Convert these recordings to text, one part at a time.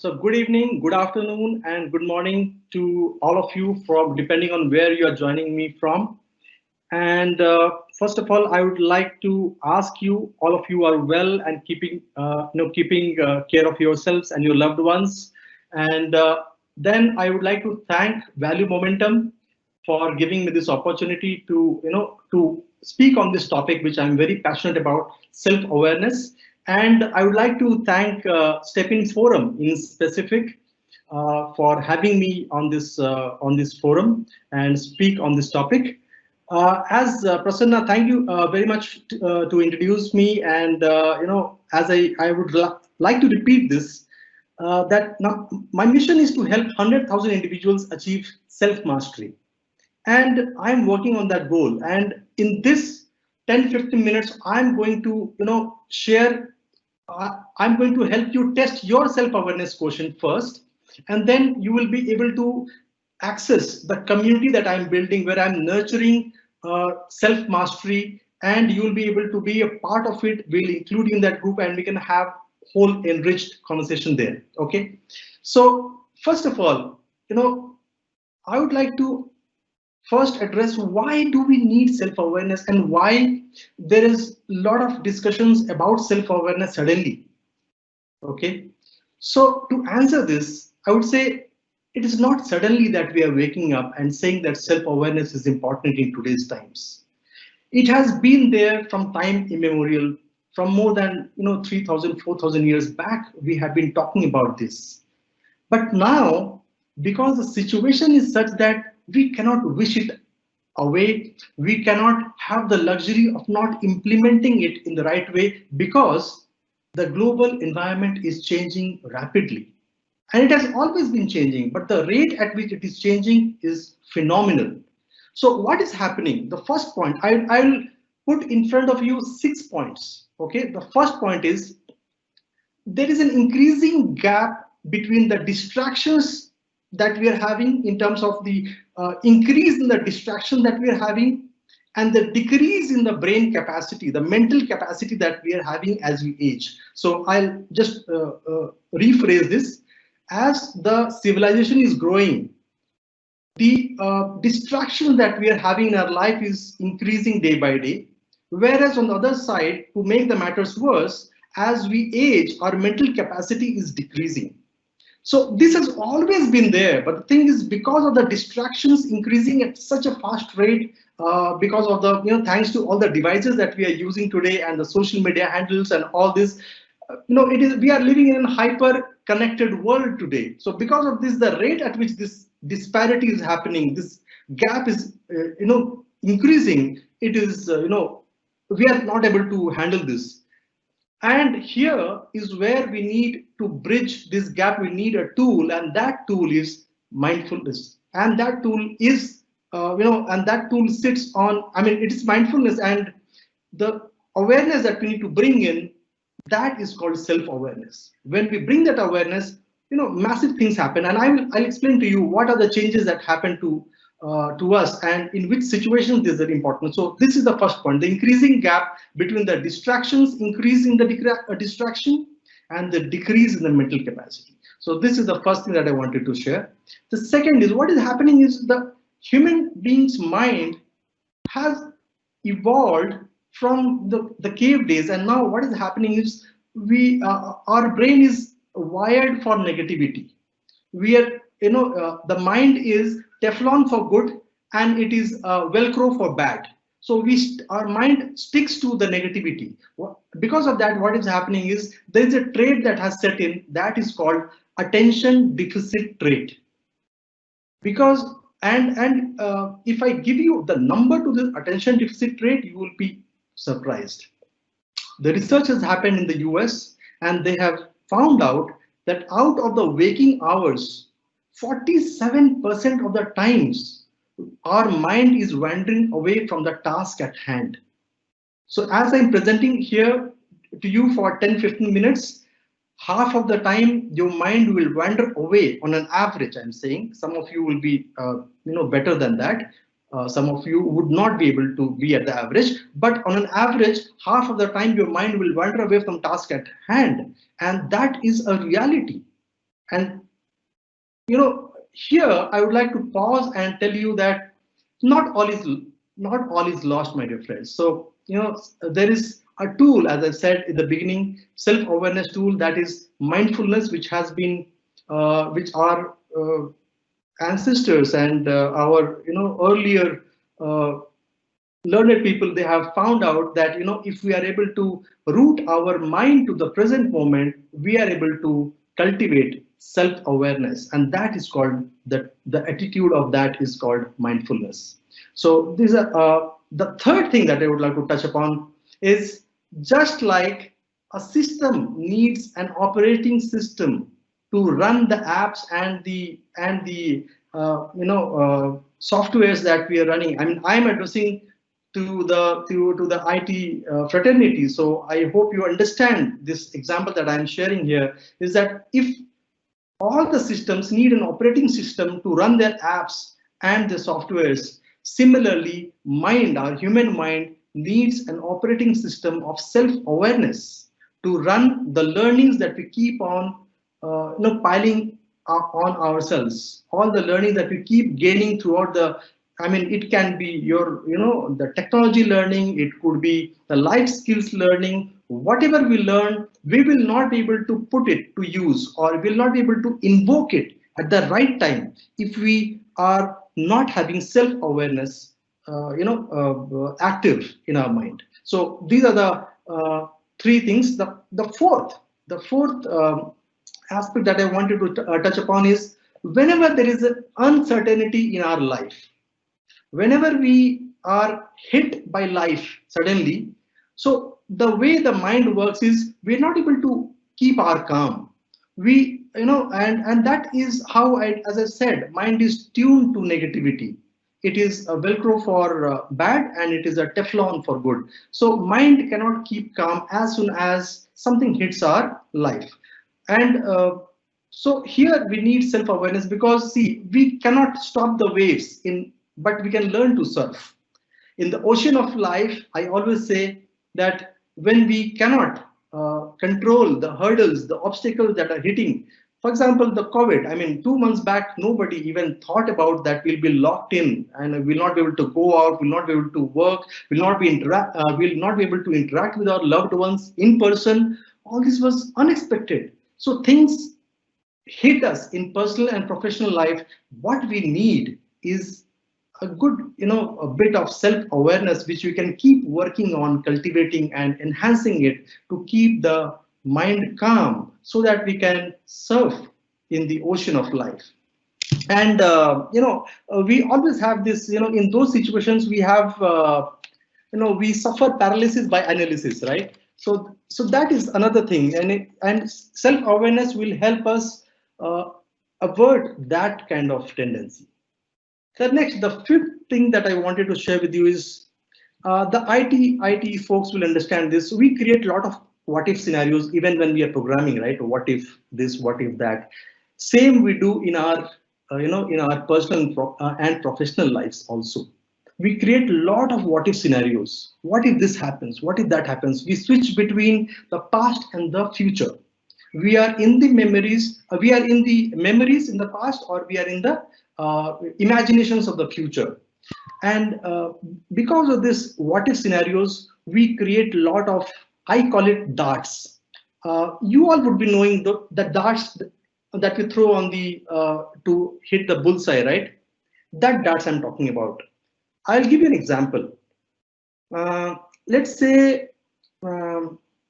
So good evening, good afternoon, and good morning to all of you from depending on where you are joining me from. And first of all, I would like to ask you, all of you are well and keeping care of yourselves and your loved ones. And then I would like to thank Value Momentum for giving me this opportunity to to speak on this topic, which I'm very passionate about, self-awareness. And I would like to thank Stepping Forum in specific for having me on this forum and speak on this topic. As Prasanna, thank you very much to introduce me. And as I would like to repeat this, that now my mission is to help 100,000 individuals achieve self-mastery, and I'm working on that goal. And in this 10-15 minutes, I'm going to share. I'm going to help you test your self-awareness quotient first, and then you will be able to access the community that I'm building, where I'm nurturing self-mastery, and you will be able to be a part of it. We'll include you in that group, and we can have whole enriched conversation there. Okay, so first of all, I would like to first address why do we need self-awareness and why there is a lot of discussions about self-awareness suddenly. Okay, so to answer this, I would say it is not suddenly that we are waking up and saying that self-awareness is important in today's times. It has been there from time immemorial. From more than 3,000, 4,000 years back, we have been talking about this. But now, because the situation is such that we cannot wish it away, we cannot have the luxury of not implementing it in the right way, because the global environment is changing rapidly. And it has always been changing, but the rate at which it is changing is phenomenal. So what is happening? The first point, I'll put in front of you 6 points. Okay, the first point is there is an increasing gap between the distractions that we are having, in terms of the increase in the distraction that we are having, and the decrease in the brain capacity, the mental capacity that we are having as we age. So I'll just rephrase this. As the civilization is growing, the distraction that we are having in our life is increasing day by day. Whereas on the other side, to make the matters worse, as we age, our mental capacity is decreasing. So this has always been there, but the thing is, because of the distractions increasing at such a fast rate, because of the thanks to all the devices that we are using today and the social media handles and all this, we are living in a hyper connected world today. So because of this, the rate at which this disparity is happening, this gap is increasing. It is we are not able to handle this. And here is where we need to bridge this gap. We need a tool, and that tool is mindfulness. And that tool is, and that tool sits on, it is mindfulness, and the awareness that we need to bring in, that is called self-awareness. When we bring that awareness, massive things happen. And I'll explain to you what are the changes that happen to us and in which situations this is important. So this is the first point, the increasing gap between the distractions, increase in the distraction, and the decrease in the mental capacity. So this is the first thing that I wanted to share. The second is, what is happening is the human being's mind has evolved from the cave days, and now what is happening is our brain is wired for negativity. We are the mind is Teflon for good, and it is Velcro for bad. So our mind sticks to the negativity. Because of that, what is happening is there is a trait that has set in, that is called attention deficit trait. Because if I give you the number to the attention deficit trait, you will be surprised. The research has happened in the US, and they have found out that out of the waking hours, 47% of the times our mind is wandering away from the task at hand. So as I'm presenting here to you for 10-15 minutes, half of the time your mind will wander away on an average. I'm saying some of you will be better than that. Some of you would not be able to be at the average, but on an average, half of the time your mind will wander away from task at hand, and that is a reality. And here I would like to pause and tell you that not all is not all is lost, my dear friends. So there is a tool, as I said in the beginning, self-awareness tool, that is mindfulness, which has been which our ancestors and our earlier uh, learned people, they have found out that if we are able to root our mind to the present moment, we are able to cultivate self-awareness, and that is called the attitude of that is called mindfulness. So these are the third thing that I would like to touch upon is, just like a system needs an operating system to run the apps and the softwares that we are running. I mean, I'm addressing to the IT fraternity. So I hope you understand this example that I'm sharing here, is that if all the systems need an operating system to run their apps and the softwares, similarly, our human mind needs an operating system of self-awareness to run the learnings that we keep on piling up on ourselves, all the learning that we keep gaining throughout the, I mean, it can be your, the technology learning, it could be the life skills learning, whatever we learn, we will not be able to put it to use, or will not be able to invoke it at the right time if we are not having self-awareness, active in our mind. So these are the three things. The fourth aspect that I wanted to touch upon is, whenever there is an uncertainty in our life, whenever we are hit by life suddenly, so the way the mind works is, we're not able to keep our calm. We, and that is how as I said, mind is tuned to negativity. It is a velcro for bad, and it is a teflon for good. So mind cannot keep calm as soon as something hits our life. And so here we need self-awareness, because see, we cannot stop the waves but we can learn to surf in the ocean of life. I always say that when we cannot control the hurdles, the obstacles that are hitting, for example, the COVID, I mean, 2 months back, nobody even thought about that we'll be locked in and we'll not be able to go out, we'll not be able to work, we'll not be able to interact with our loved ones in person. All this was unexpected. So things hit us in personal and professional life. What we need is a good, a bit of self-awareness, which we can keep working on cultivating and enhancing it to keep the mind calm, so that we can surf in the ocean of life. And we always have this, in those situations we have, we suffer paralysis by analysis, right? So that is another thing, and self-awareness will help us uh, avert that kind of tendency. So next, the fifth thing that I wanted to share with you is, the IT folks will understand this. We create a lot of what if scenarios even when we are programming, right? What if this, what if that. Same we do in our in our personal and professional lives also. We create a lot of what if scenarios. What if this happens? What if that happens? We switch between the past and the future. We are in the memories, we are in the memories in the past, or we are in the imaginations of the future. And because of this what if scenarios, we create a lot of, I call it darts. You all would be knowing the darts that we throw on the to hit the bullseye, right? That darts I'm talking about. I'll give you an example. Let's say,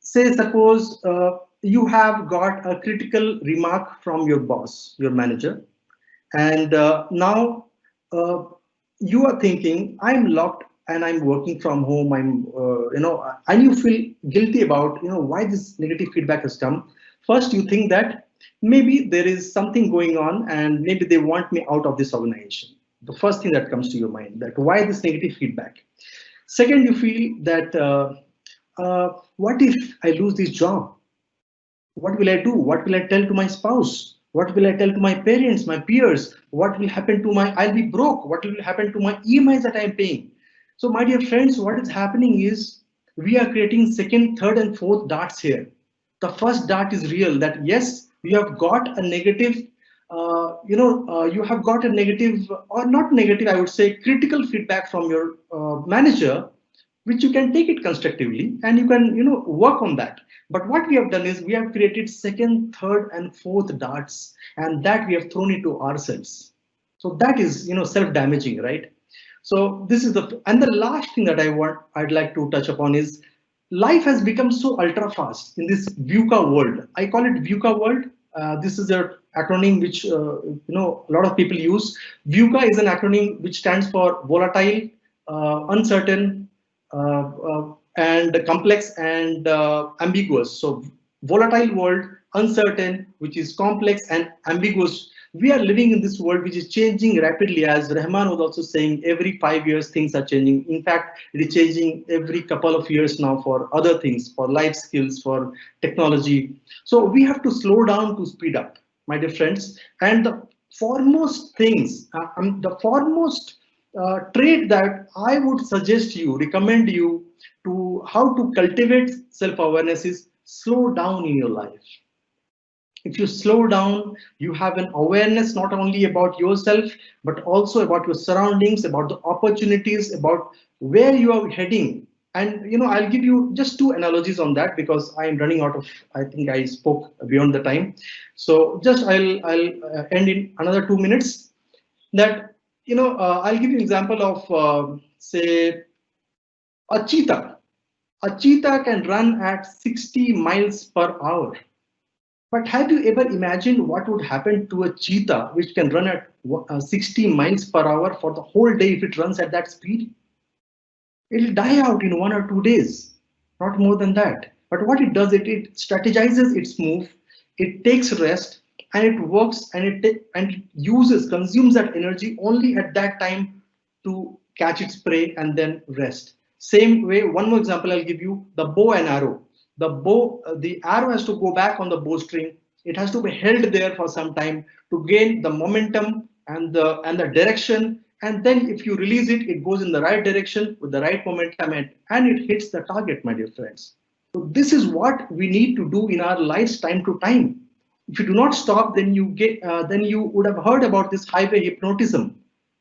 suppose you have got a critical remark from your boss, your manager, and now you are thinking, I'm locked and I'm working from home. And you feel guilty about, why this negative feedback has come. First, you think that maybe there is something going on, and maybe they want me out of this organization. The first thing that comes to your mind, that why this negative feedback. Second, you feel that what if I lose this job? What will I do? What will I tell to my spouse? What will I tell to my parents, my peers? What will happen to I'll be broke. What will happen to my EMIs that I am paying? So my dear friends, what is happening is, we are creating second, third and fourth darts here. The first dart is real, that yes, you have got a negative, you have got a negative, or not negative, I would say critical feedback from your manager, which you can take it constructively and you can, work on that. But what we have done is we have created second, third, and fourth darts, and that we have thrown into ourselves. So that is, self-damaging, right? So this is the last thing that I'd like to touch upon is life has become so ultra fast in this VUCA world. I call it VUCA world. This is an acronym which a lot of people use. VUCA is an acronym which stands for volatile, uncertain, and complex and ambiguous. So volatile world, uncertain, which is complex and ambiguous. We are living in this world which is changing rapidly, as Rahman was also saying, every 5 years things are changing. In fact, it is changing every couple of years now for other things, for life skills, for technology. So we have to slow down to speed up, my dear friends. And the foremost things, the foremost trait that I would suggest you, recommend you to how to cultivate self-awareness is slow down in your life. If you slow down, you have an awareness not only about yourself, but also about your surroundings, about the opportunities, about where you are heading. And I'll give you just two analogies on that because I am running out of, I think I spoke beyond the time. So just I'll end in another 2 minutes. That I'll give you an example of say a cheetah. A cheetah can run at 60 miles per hour. But have you ever imagined what would happen to a cheetah which can run at 60 miles per hour for the whole day if it runs at that speed? It'll die out in 1 or 2 days, not more than that. But what it does, it strategizes its move, it takes rest, and it works and it consumes that energy only at that time to catch its prey and then rest. Same way, one more example I'll give you, the bow and arrow. The arrow has to go back on the bowstring. It has to be held there for some time to gain the momentum and the direction. And then if you release it, it goes in the right direction with the right momentum and it hits the target, my dear friends. So this is what we need to do in our lives time to time. If you do not stop, then you would have heard about this highway hypnotism.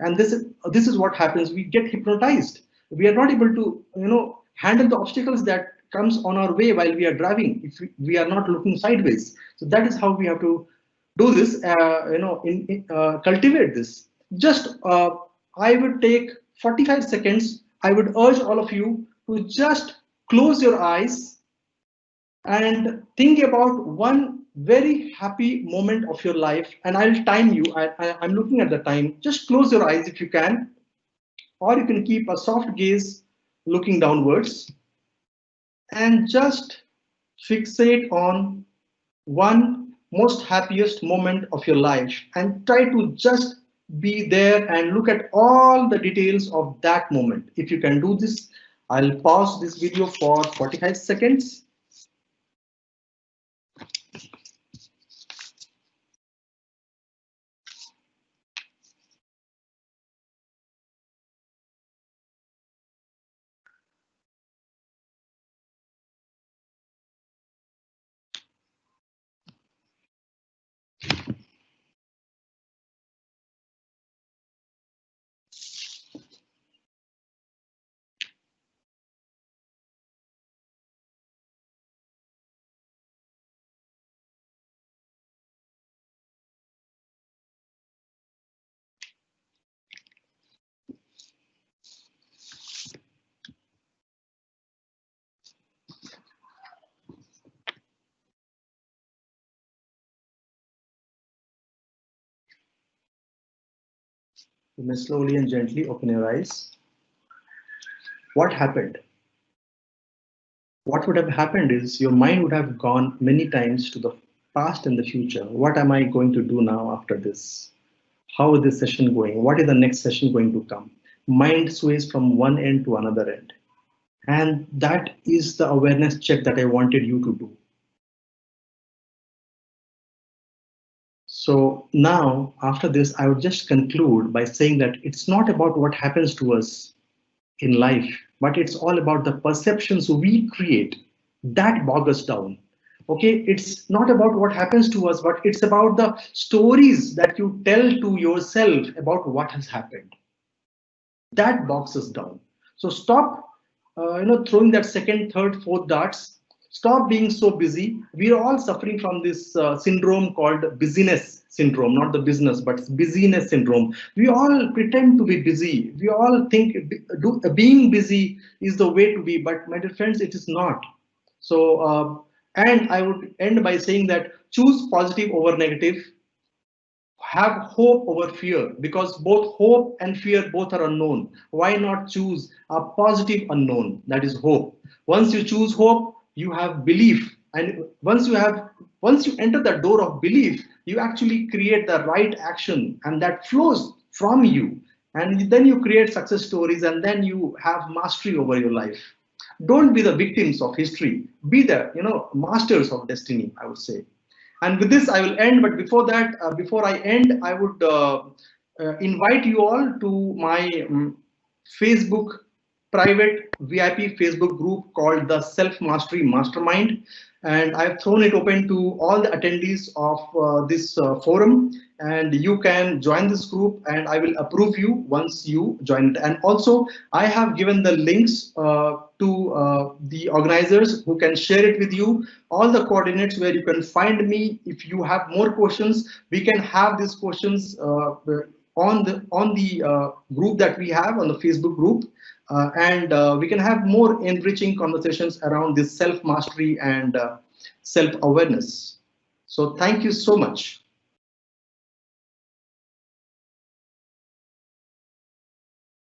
And this is what happens. We get hypnotized. We are not able to, handle the obstacles that comes on our way while we are driving if we are not looking sideways. So that is how we have to do this, cultivate this. Just I would take 45 seconds. I would urge all of you to just close your eyes and think about one very happy moment of your life. And I'll time you. I'm looking at the time. Just close your eyes if you can, or you can keep a soft gaze looking downwards. And just fixate on one most happiest moment of your life and try to just be there and look at all the details of that moment. If you can do this, I'll pause this video for 45 seconds. You may slowly and gently open your eyes. What happened? What would have happened is your mind would have gone many times to the past and the future. What am I going to do now after this? How is this session going? What is the next session going to come? Mind sways from one end to another end. And that is the awareness check that I wanted you to do. So now, after this, I would just conclude by saying that it's not about what happens to us in life, but it's all about the perceptions we create that bog us down. Okay, it's not about what happens to us, but it's about the stories that you tell to yourself about what has happened. That box is down. So stop, throwing that second, third, fourth darts. Stop being so busy. We are all suffering from this syndrome called busyness syndrome, not the business, but busyness syndrome. We all pretend to be busy. We all think being busy is the way to be, but my dear friends, it is not. So, and I would end by saying that choose positive over negative, have hope over fear, because both hope and fear both are unknown. Why not choose a positive unknown, that is hope? Once you choose hope, you have belief, and once you enter the door of belief, you actually create the right action, and that flows from you, and then you create success stories, and then you have mastery over your life. Don't be the victims of history, be the masters of destiny, I would say. And with this, I will end. But before that, before I end, I would invite you all to my Facebook private VIP Facebook group called the Self Mastery Mastermind. And I've thrown it open to all the attendees of this forum. And you can join this group, and I will approve you once you join it. And also, I have given the links to the organizers who can share it with you, all the coordinates where you can find me. If you have more questions, we can have these questions on the group that we have on the Facebook group, and we can have more enriching conversations around this self mastery and self awareness. So thank you so much.